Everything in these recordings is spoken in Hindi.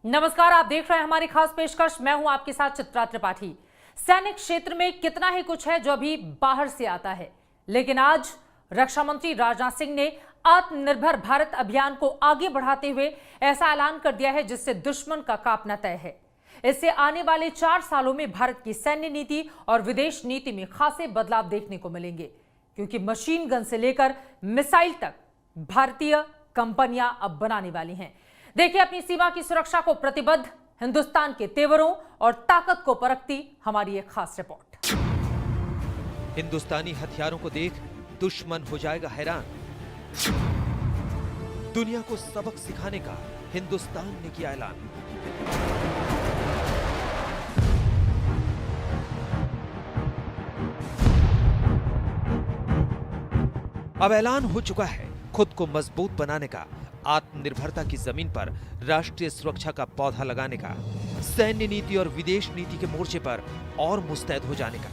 नमस्कार, आप देख रहे हैं हमारी खास पेशकश। मैं हूं आपके साथ चित्रा त्रिपाठी। सैनिक क्षेत्र में कितना ही कुछ है जो अभी बाहर से आता है, लेकिन आज रक्षा मंत्री राजनाथ सिंह ने आत्मनिर्भर भारत अभियान को आगे बढ़ाते हुए ऐसा ऐलान कर दिया है जिससे दुश्मन का कांपना तय है। इससे आने वाले 4 सालों में भारत की सैन्य नीति और विदेश नीति में खासे बदलाव देखने को मिलेंगे, क्योंकि मशीन गन से लेकर मिसाइल तक भारतीय कंपनियां अब बनाने वाली हैं। देखिए अपनी सीमा की सुरक्षा को प्रतिबद्ध हिंदुस्तान के तेवरों और ताकत को परखती हमारी एक खास रिपोर्ट। हिंदुस्तानी हथियारों को देख दुश्मन हो जाएगा हैरान। दुनिया को सबक सिखाने का हिंदुस्तान ने किया ऐलान। अब ऐलान हो चुका है खुद को मजबूत बनाने का, आत्मनिर्भरता की जमीन पर राष्ट्रीय सुरक्षा का पौधा लगाने का, सैन्य नीति और विदेश नीति के मोर्चे पर और मुस्तैद हो जाने का।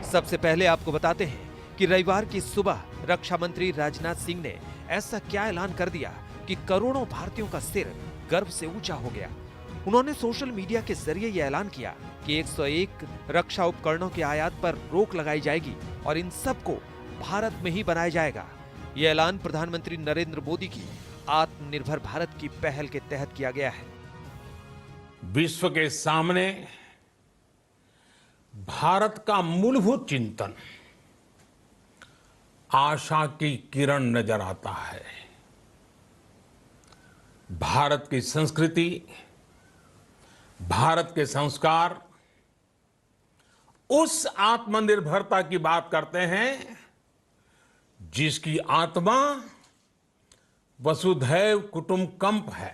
सबसे पहले आपको बताते हैं कि रविवार की सुबह रक्षा मंत्री राजनाथ सिंह ने ऐसा क्या ऐलान कर दिया कि करोड़ों भारतीयों का सिर गर्व से ऊंचा हो गया। उन्होंने सोशल मीडिया के जरिए यह ऐलान किया कि 101 रक्षा उपकरणों की आयात पर रोक लगाई जाएगी और इन सबको भारत में ही बनाया जाएगा। यह ऐलान प्रधानमंत्री नरेंद्र मोदी की आत्मनिर्भर भारत की पहल के तहत किया गया है। विश्व के सामने भारत का मूलभूत चिंतन आशा की किरण नजर आता है। भारत की संस्कृति, भारत के संस्कार उस आत्मनिर्भरता की बात करते हैं जिसकी आत्मा वसुधैव कुटुंबकम है।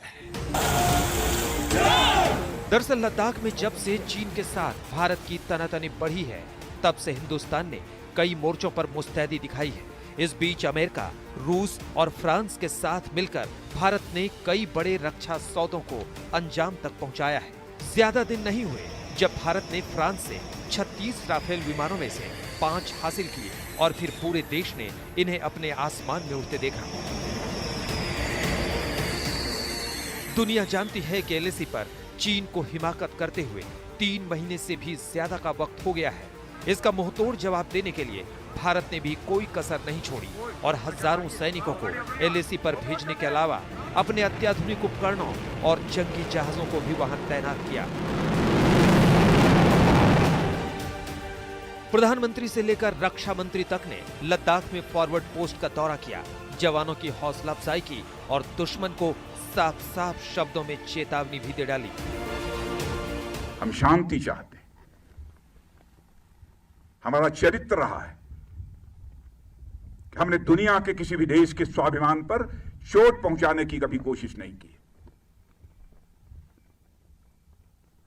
दरअसल लद्दाख में जब से चीन के साथ भारत की तनातनी बढ़ी है, तब से हिंदुस्तान ने कई मोर्चों पर मुस्तैदी दिखाई है। इस बीच अमेरिका, रूस और फ्रांस के साथ मिलकर भारत ने कई बड़े रक्षा सौदों को अंजाम तक पहुंचाया है। ज्यादा दिन नहीं हुए जब भारत ने फ्रांस से 36 राफेल विमानों में से 5 हासिल किए और फिर पूरे देश ने इन्हें अपने आसमान में उड़ते देखा। दुनिया जानती है कि एलएसी पर चीन को हिमाकत करते हुए 3 महीने से भी ज्यादा का वक्त हो गया है। इसका मुंहतोड़ जवाब देने के लिए भारत ने भी कोई कसर नहीं छोड़ी और हजारों सैनिकों को एलएसी पर भेजने के अलावा अपने अत्याधुनिक उपकरणों और जंगी जहाजों को भी वहां तैनात किया। प्रधानमंत्री से लेकर रक्षा मंत्री तक ने लद्दाख में फॉरवर्ड पोस्ट का दौरा किया, जवानों की हौसला अफजाई की और दुश्मन को साफ साफ शब्दों में चेतावनी भी दे डाली। हम शांति चाहते हैं, हमारा चरित्र रहा है कि हमने दुनिया के किसी भी देश के स्वाभिमान पर चोट पहुंचाने की कभी कोशिश नहीं की।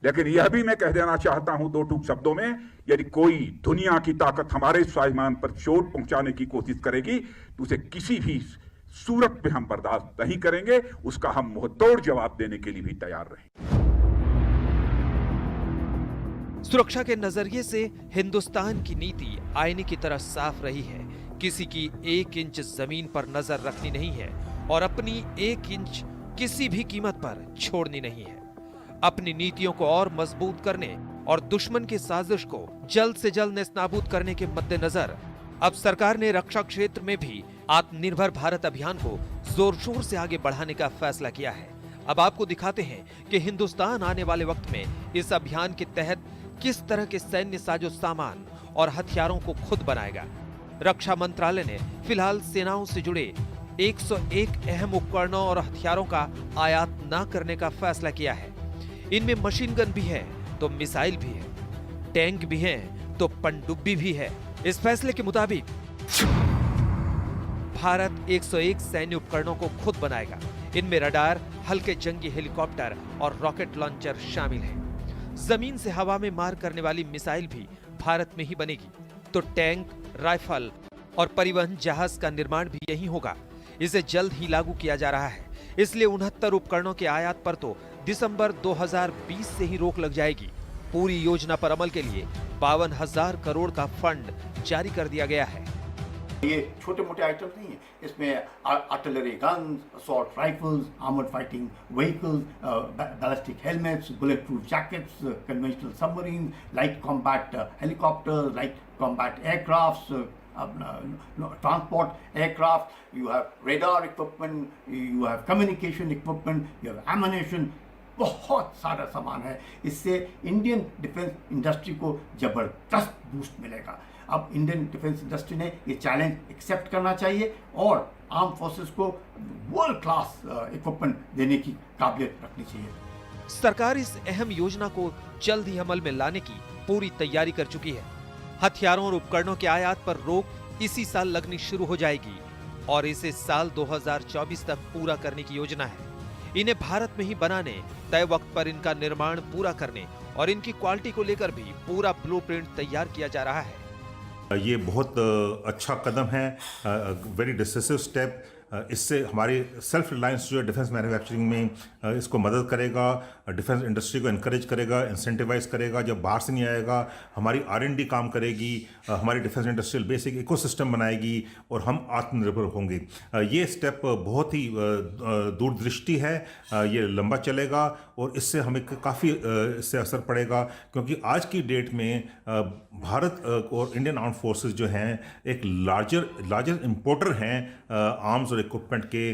लेकिन यह भी मैं कह देना चाहता हूं 2 टूक शब्दों में, यदि कोई दुनिया की ताकत हमारे स्वाभिमान पर चोट पहुंचाने की कोशिश करेगी तो उसे किसी भी सूरत में हम बर्दाश्त नहीं करेंगे। उसका हम मुंहतोड़ जवाब देने के लिए भी तैयार रहेंगे। सुरक्षा के नजरिए से हिंदुस्तान की नीति आईने की तरह साफ रही है। किसी की 1 इंच जमीन पर नजर रखनी नहीं है और अपनी 1 इंच किसी भी कीमत पर छोड़नी नहीं है। अपनी नीतियों को और मजबूत करने और दुश्मन की साजिश को जल्द से जल्द नेस्तनाबूद करने के मद्देनजर अब सरकार ने रक्षा क्षेत्र में भी आत्मनिर्भर भारत अभियान को जोर शोर से आगे बढ़ाने का फैसला किया है। अब आपको दिखाते हैं कि हिंदुस्तान आने वाले वक्त में इस अभियान के तहत किस तरह के सैन्य साजो सामान और हथियारों को खुद बनाएगा। रक्षा मंत्रालय ने फिलहाल सेनाओं से जुड़े 101 अहम उपकरणों और हथियारों का आयात न करने का फैसला किया है। इनमें मशीन गन भी है तो मिसाइल भी है, टैंक भी है तो पनडुब्बी भी है। इस फैसले के मुताबिक भारत 101 सैन्य उपकरणों को खुद बनाएगा। इनमें रडार, हल्के जंगी हेलीकॉप्टर और रॉकेट लॉन्चर शामिल है। जमीन से हवा में मार करने वाली मिसाइल भी भारत में ही बनेगी, तो टैंक, राइफल और परिवहन जहाज का निर्माण भी यही होगा। इसे जल्द ही लागू किया जा रहा है, इसलिए 69 उपकरणों के आयात पर तो दिसंबर 2020 से ही रोक लग जाएगी। पूरी योजना पर अमल के लिए 52,000 करोड़ का फंड जारी कर दिया गया है। ये छोटे मोटे आइटम्स नहीं है, इसमें artillery guns, assault rifles, armoured fighting vehicles, ballistic helmets, bullet proof jackets, conventional submarine, light combat helicopters, light combat aircrafts, transport aircraft, you have radar equipment, you have communication equipment, you have ammunition, बहुत सारा सामान है। इससे इंडियन डिफेंस इंडस्ट्री को जबरदस्त बूस्ट मिलेगा। अब इंडियन डिफेंस इंडस्ट्री ने ये चैलेंज एक्सेप्ट करना चाहिए और आर्म फोर्सेस को वर्ल्ड क्लास इक्विपमेंट देने की काबिलियत रखनी चाहिए। सरकार इस अहम योजना को जल्द ही अमल में लाने की पूरी तैयारी कर चुकी है। हथियारों और उपकरणों के आयात पर रोक इसी साल लगनी शुरू हो जाएगी और इसे साल 2024 तक पूरा करने की योजना है। इन्हें भारत में ही बनाने, तय वक्त पर इनका निर्माण पूरा करने और इनकी क्वालिटी को लेकर भी पूरा ब्लूप्रिंट तैयार किया जा रहा है। ये बहुत अच्छा कदम है, वेरी डिसिसिव स्टेप। इससे हमारी सेल्फ रिलायंस जो है डिफेंस मैन्युफैक्चरिंग में इसको मदद करेगा, डिफेंस इंडस्ट्री को इनकरेज करेगा, इंसेंटिवाइज करेगा। जब बाहर से नहीं आएगा, हमारी R&D काम करेगी, हमारी डिफेंस इंडस्ट्रियल बेसिक इकोसिस्टम बनाएगी और हम आत्मनिर्भर होंगे। ये स्टेप बहुत ही दूरदृष्टि है, ये लंबा चलेगा और इससे हमें काफ़ी इससे असर पड़ेगा, क्योंकि आज की डेट में भारत और इंडियन आर्म फोर्सेस जो हैं एक लार्जर इंपोर्टर हैं आर्म्स और इक्विपमेंट के।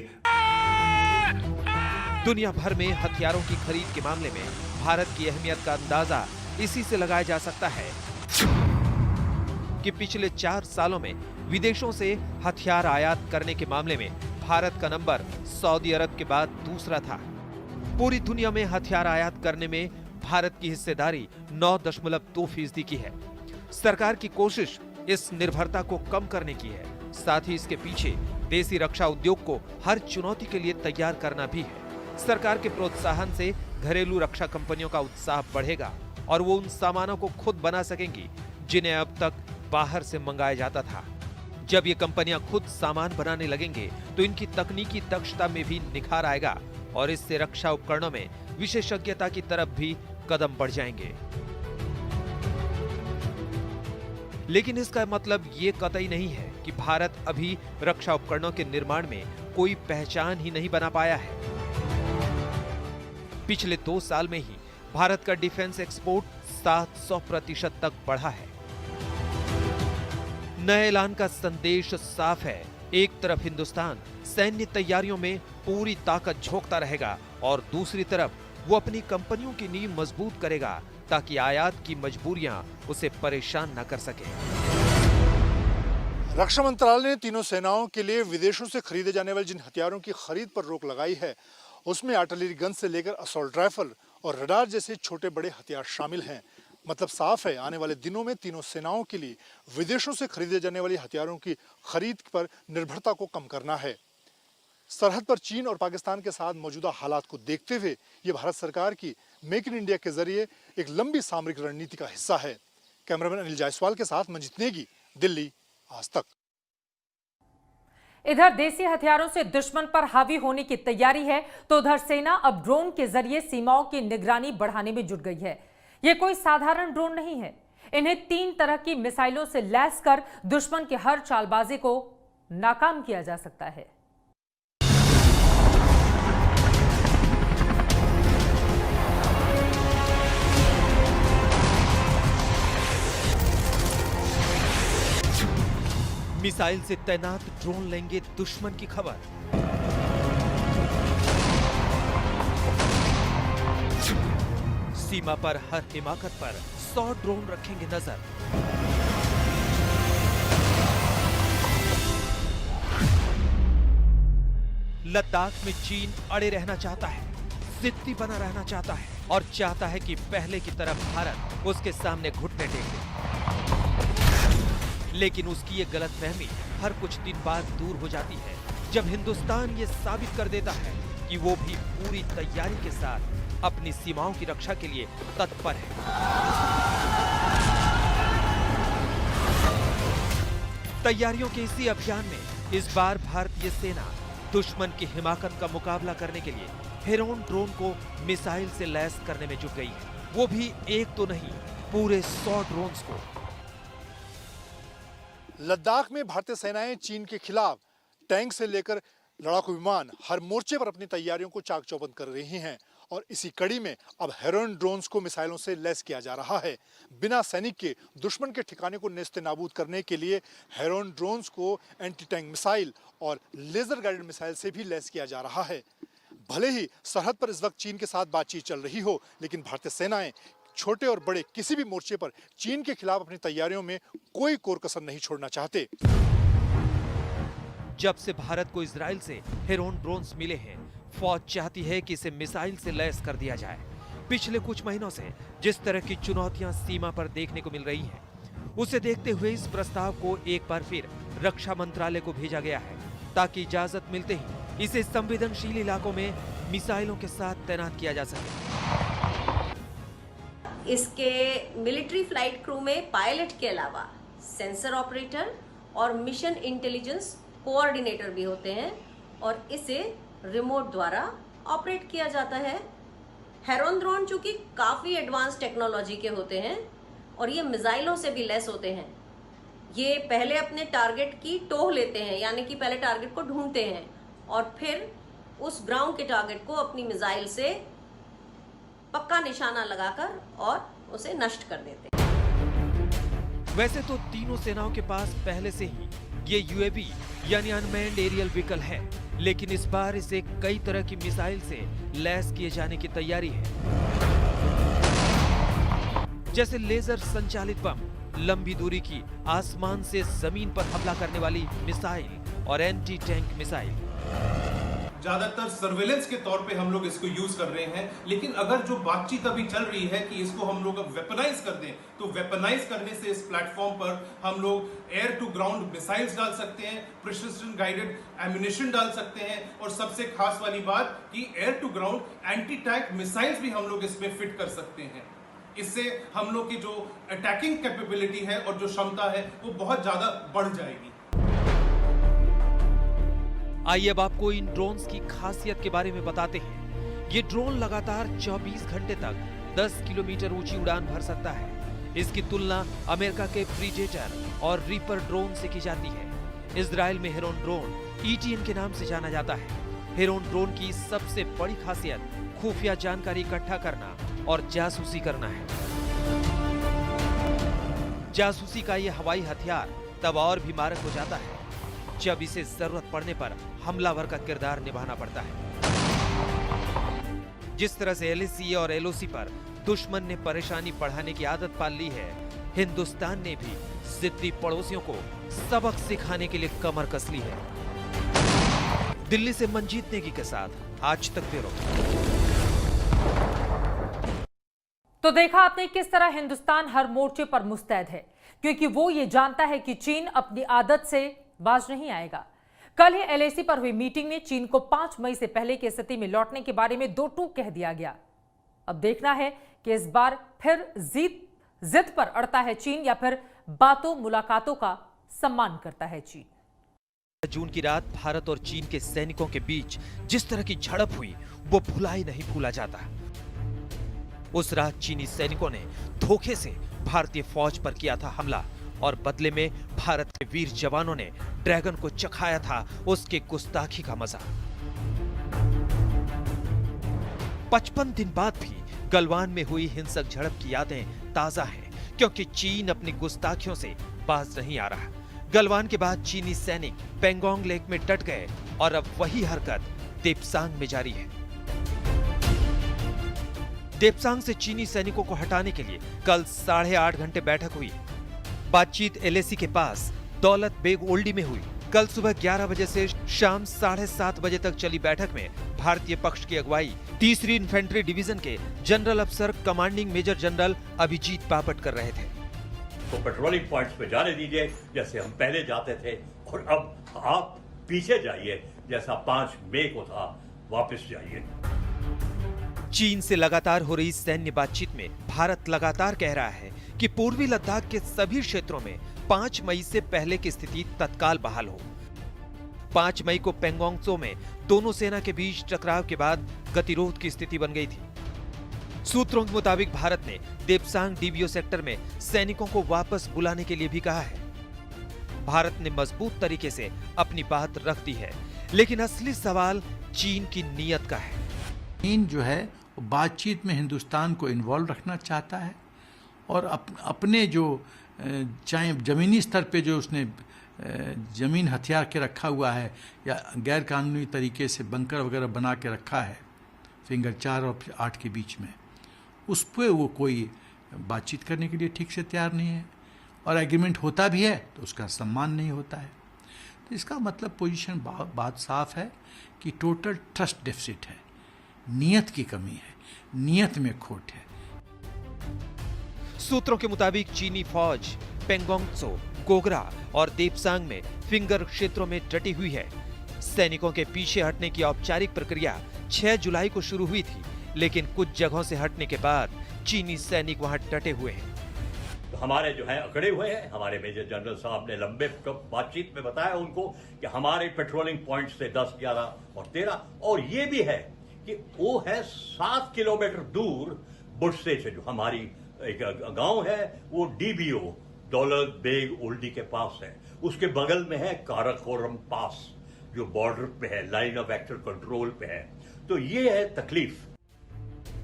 दुनिया भर में हथियारों की खरीद के मामले में भारत की अहमियत का अंदाजा इसी से लगाया जा सकता है कि पिछले 4 सालों में विदेशों से हथियार आयात करने के मामले में भारत का नंबर सऊदी अरब के बाद दूसरा था। पूरी दुनिया में हथियार आयात करने में भारत की हिस्सेदारी 9.2% की है। सरकार की कोशिश इस निर्भरता को कम करने की है, साथ ही इसके पीछे देसी रक्षा उद्योग को हर चुनौती के लिए तैयार करना भी है। सरकार के प्रोत्साहन से घरेलू रक्षा कंपनियों का उत्साह बढ़ेगा और वो उन सामानों को खुद बना सकेंगी जिन्हें अब तक बाहर से मंगाया जाता था। जब ये कंपनियां खुद सामान बनाने लगेंगे तो इनकी तकनीकी दक्षता में भी निखार आएगा और इससे रक्षा उपकरणों में विशेषज्ञता की तरफ भी कदम बढ़ जाएंगे। लेकिन इसका मतलब ये कतई नहीं है कि भारत अभी रक्षा उपकरणों के निर्माण में कोई पहचान ही नहीं बना पाया है। पिछले 2 साल में ही भारत का डिफेंस एक्सपोर्ट 700% तक बढ़ा है। नए ऐलान का संदेश साफ है, एक तरफ हिंदुस्तान सैन्य तैयारियों में पूरी ताकत झोंकता रहेगा और दूसरी तरफ वो अपनी कंपनियों की नींव मजबूत करेगा ताकि आयात की मजबूरियां उसे परेशान न कर सके। रक्षा मंत्रालय ने तीनों सेनाओं के लिए विदेशों से खरीदे जाने वाले जिन हथियारों की खरीद पर रोक लगाई है, उसमें आर्टिलरी गन से लेकर असॉल्ट राइफल और रडार जैसे छोटे बड़े हथियार शामिल हैं। मतलब साफ है, आने वाले दिनों में तीनों सेनाओं के लिए विदेशों से खरीदे जाने वाली हथियारों की खरीद पर निर्भरता को कम करना है। सरहद पर चीन और पाकिस्तान के साथ मौजूदा हालात को देखते हुए ये भारत सरकार की मेक इन इंडिया के जरिए एक लंबी सामरिक रणनीति का हिस्सा है। कैमरामैन अनिल जायसवाल के साथ मंजित नेगी, दिल्ली, आज तक। इधर देसी हथियारों से दुश्मन पर हावी होने की तैयारी है तो उधर सेना अब ड्रोन के जरिए सीमाओं की निगरानी बढ़ाने में जुट गई है। यह कोई साधारण ड्रोन नहीं है, इन्हें 3 तरह की मिसाइलों से लैस कर दुश्मन की हर चालबाजी को नाकाम किया जा सकता है। मिसाइल से तैनात ड्रोन लेंगे दुश्मन की खबर। सीमा पर हर हिमाकत पर 100 ड्रोन रखेंगे नजर। लद्दाख में चीन अड़े रहना चाहता है, जिद्दी बना रहना चाहता है और चाहता है कि पहले की तरह भारत उसके सामने घुटने टेक दे। लेकिन उसकी ये गलतफहमी हर कुछ दिन बाद दूर हो जाती है जब हिंदुस्तान ये साबित कर देता है कि वो भी पूरी तैयारी के साथ अपनी सीमाओं की रक्षा के लिए तत्पर है। तैयारियों के इसी अभियान में इस बार भारतीय सेना दुश्मन की हिमाकत का मुकाबला करने के लिए हेरोन ड्रोन को मिसाइल से लैस करने में जुट गई है। वो भी एक तो नहीं, पूरे 100 ड्रोन्स को। लद्दाख में भारतीय सेनाएं चीन के खिलाफ टैंक से लेकर लड़ाकू विमान हर मोर्चे पर अपनी तैयारियों को चाक चौबंद कर रही हैं और इसी कड़ी में अब हेरोइन ड्रोन्स को मिसाइलों से लैस किया जा रहा है। बिना सैनिक के दुश्मन के ठिकाने को नेस्ते नाबूद करने के लिए हेरोइन ड्रोन्स को एंटी टैंक मिसाइल और लेजर गाइडेड मिसाइल से भी लैस किया जा रहा है। भले ही सरहद पर इस वक्त चीन के साथ बातचीत चल रही हो, लेकिन भारतीय सेनाएं छोटे और बड़े किसी भी मोर्चे पर चीन के खिलाफ अपनी तैयारियों में कोई कोर कसर नहीं छोड़ना चाहते। जब से भारत को इजराइल से हेरोइन ड्रोन्स मिले हैं, फौज चाहती है कि इसे मिसाइल से लैस कर दिया जाए। पिछले कुछ महीनों से जिस तरह की चुनौतियां सीमा पर देखने को मिल रही हैं, उसे देखते हुए इस प्रस्ताव को एक बार फिर रक्षा मंत्रालय को भेजा गया है, ताकि इजाजत मिलते ही इसे संवेदनशील इलाकों में मिसाइलों के साथ तैनात किया जा सके। इसके मिलिट्री फ्लाइट क्रू में पायलट के अलावा सेंसर ऑपरेटर और मिशन इंटेलिजेंस कोऑर्डिनेटर भी होते हैं और इसे रिमोट द्वारा ऑपरेट किया जाता है। हेरोइन ड्रोन चूंकि काफ़ी एडवांस टेक्नोलॉजी के होते हैं और ये मिसाइलों से भी लैस होते हैं। ये पहले अपने टारगेट की टोह लेते हैं, यानी कि पहले टारगेट को ढूंढते हैं और फिर उस ग्राउंड के टारगेट को अपनी मिसाइल से पक्का निशाना लगाकर और उसे नष्ट कर देते हैं। वैसे तो तीनों सेनाओं के पास पहले से ही ये यूएवी यानी अनमैन्ड एरियल व्हीकल है, लेकिन इस बार इसे कई तरह की मिसाइल से लैस किए जाने की तैयारी है, जैसे लेजर संचालित बम, लंबी दूरी की आसमान से जमीन पर हमला करने वाली मिसाइल और एंटी टैंक मिसाइल। ज्यादातर सर्वेलेंस के तौर पे हम लोग इसको यूज कर रहे हैं, लेकिन अगर जो बातचीत अभी चल रही है कि इसको हम लोग अब वेपनाइज कर दें, तो वेपनाइज करने से इस प्लेटफॉर्म पर हम लोग एयर टू ग्राउंड मिसाइल्स डाल सकते हैं, प्रिसिजन गाइडेड एम्यूनिशन डाल सकते हैं और सबसे खास वाली बात कि air to ground anti tank missiles भी हम लोग इसमें फिट कर सकते हैं। इससे हम लोग की जो अटैकिंग कैपेबिलिटी है और जो क्षमता है वो बहुत ज्यादा बढ़ जाएगी। आइए अब आपको इन ड्रोन्स की खासियत के बारे में बताते हैं। ये ड्रोन लगातार 24 घंटे तक 10 किलोमीटर ऊंची उड़ान भर सकता है। इसकी तुलना अमेरिका के प्रीडेटर और रीपर ड्रोन से की जाती है। इजराइल में हेरोइन ड्रोन ETN के नाम से जाना जाता है। हेरोइन ड्रोन की सबसे बड़ी खासियत खुफिया जानकारी इकट्ठा करना और जासूसी करना है। जासूसी का यह हवाई हथियार तब और भी मारक हो जाता है जब इसे जरूरत पड़ने पर हमलावर का किरदार निभाना पड़ता है। जिस तरह से LAC और LOC पर दुश्मन ने परेशानी बढ़ाने की आदत पाल ली है, हिंदुस्तान ने भी जिद्दी पड़ोसियों को सबक सिखाने के लिए कमर कस ली है। दिल्ली से मंजीत नेगी के साथ आज तक ब्यूरो। तो देखा आपने किस तरह हिंदुस्तान हर मोर्चे पर मुस्तैद है, क्योंकि वो ये जानता है कि चीन अपनी आदत से बाज नहीं आएगा। कल ही LAC पर हुई मीटिंग में चीन को 5 मई से पहले की स्थिति में लौटने के बारे में दो टूक कह दिया गया। अब देखना है कि इस बार फिर जिद पर अड़ता है चीन या फिर बातों मुलाकातों का सम्मान करता है चीन। जून की रात भारत और चीन के सैनिकों के बीच जिस तरह की झड़प हुई वो भुला ही नहीं भूला जाता। उस रात चीनी सैनिकों ने धोखे से भारतीय फौज पर किया था हमला और बदले में भारत के वीर जवानों ने ड्रैगन को चखाया था उसके गुस्ताखी का मजा। 55 दिन बाद भी गलवान में हुई हिंसक झड़प की यादें ताजा हैं, क्योंकि चीन अपनी गुस्ताखियों से बाज नहीं आ रहा। गलवान के बाद चीनी सैनिक पेंगोंग लेक में डट गए और अब वही हरकत देप्सांग में जारी है। देप्सांग से चीनी सैनिकों को हटाने के लिए कल 8.5 घंटे बैठक हुई। बातचीत LAC के पास दौलत बेग ओल्डी में हुई। कल सुबह 11 बजे से शाम 7:30 बजे तक चली बैठक में भारतीय पक्ष की अगुवाई 3री इन्फेंट्री डिवीजन के जनरल अफसर commanding major general Abhijit Bapat कर रहे थे। तो पेट्रोलिंग पॉइंट्स पे जाने दीजिए जैसे हम पहले जाते थे, और अब आप पीछे जाइए जैसा 5 मई को था, वापस जाइए। चीन से लगातार हो रही सैन्य बातचीत में भारत लगातार कह रहा है कि पूर्वी लद्दाख के सभी क्षेत्रों में 5 मई से पहले की स्थिति तत्काल बहाल हो। 5 मई को पेंगोंग त्सो में दोनों सेना के बीच टकराव के बाद गतिरोध की स्थिति बन गई थी। सूत्रों के मुताबिक भारत ने देप्सांग DBO सेक्टर में सैनिकों को वापस बुलाने के लिए भी कहा है। भारत ने मजबूत तरीके से अपनी बात रख दी है, लेकिन असली सवाल चीन की नीयत का है। चीन जो है वो बातचीत में हिंदुस्तान को इन्वॉल्व रखना चाहता है और अपने जो चाहे ज़मीनी स्तर पे जो उसने ज़मीन हथियार के रखा हुआ है या गैर कानूनी तरीके से बंकर वगैरह बना के रखा है फिंगर 4 और 8 के बीच में, उस पर वो कोई बातचीत करने के लिए ठीक से तैयार नहीं है और एग्रीमेंट होता भी है तो उसका सम्मान नहीं होता है। तो इसका मतलब पोजीशन बात साफ है कि टोटल ट्रस्ट डेफिसिट है, नीयत की कमी है, नीयत में खोट है। सूत्रों के मुताबिक चीनी फौज पेंगोंग त्सो, गोगरा और देपसांग में फिंगर क्षेत्रों में डटी हुई है। सैनिकों के पीछे हटने की औपचारिक प्रक्रिया 6 जुलाई को शुरू हुई थी, लेकिन कुछ जगहों से हटने के बाद चीनी सैनिक वहां डटे हुए हैं। तो हमारे जो है अकड़े हुए हैं, हमारे मेजर जनरल साहब ने लंबे बातचीत में बताया उनको कि हमारे पेट्रोलिंग पॉइंट से 10, 11 और 13, और ये भी है कि वो है 7 किलोमीटर दूर बुशसे से जो हमारी एक गांव है वो डीबीओ दौलत बेग ओल्डी के पास है, उसके बगल में है काराकोरम पास जो बॉर्डर पे है, लाइन ऑफ एक्चुअल कंट्रोल पे है। तो ये है तकलीफ।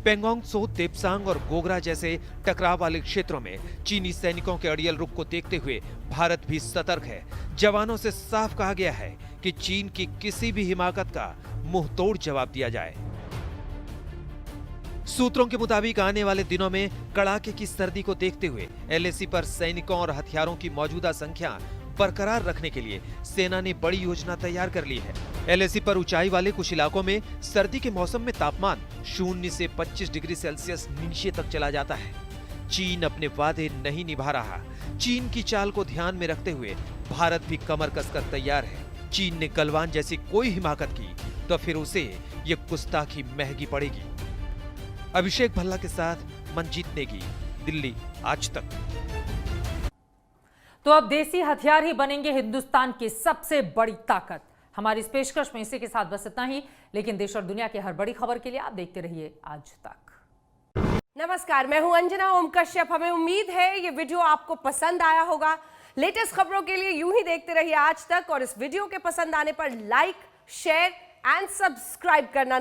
पेंगोंग त्सो, देपसांग और गोगरा जैसे टकराव वाले क्षेत्रों में चीनी सैनिकों के अड़ियल रुख को देखते हुए भारत भी सतर्क है। जवानों से साफ कहा गया है कि चीन की किसी भी हिमाकत का मुंह तोड़ जवाब दिया जाए। सूत्रों के मुताबिक आने वाले दिनों में कड़ाके की सर्दी को देखते हुए एलएसी पर सैनिकों और हथियारों की मौजूदा संख्या बरकरार रखने के लिए सेना ने बड़ी योजना तैयार कर ली है। एलएसी पर ऊंचाई वाले कुछ इलाकों में सर्दी के मौसम में तापमान 0 से 25 डिग्री सेल्सियस नीचे तक चला जाता है। चीन अपने वादे नहीं निभा रहा। चीन की चाल को ध्यान में रखते हुए भारत भी कमर कसकर तैयार है। चीन ने गलवान जैसी कोई हिमाकत की तो फिर उसे ये गुस्ताखी महंगी पड़ेगी। अभिषेक भल्ला के साथ मनजीत नेगी, दिल्ली आज तक। तो अब देसी हथियार ही बनेंगे हिंदुस्तान की सबसे बड़ी ताकत। हमारी इस पेशकश में इसी के साथ बस इतना ही, लेकिन देश और दुनिया की हर बड़ी खबर के लिए आप देखते रहिए आज तक। नमस्कार, मैं हूं अंजना ओम कश्यप। हमें उम्मीद है ये वीडियो आपको पसंद आया होगा। लेटेस्ट खबरों के लिए यूं ही देखते रहिए आज तक, और इस वीडियो के पसंद आने पर लाइक, शेयर एंड सब्सक्राइब करना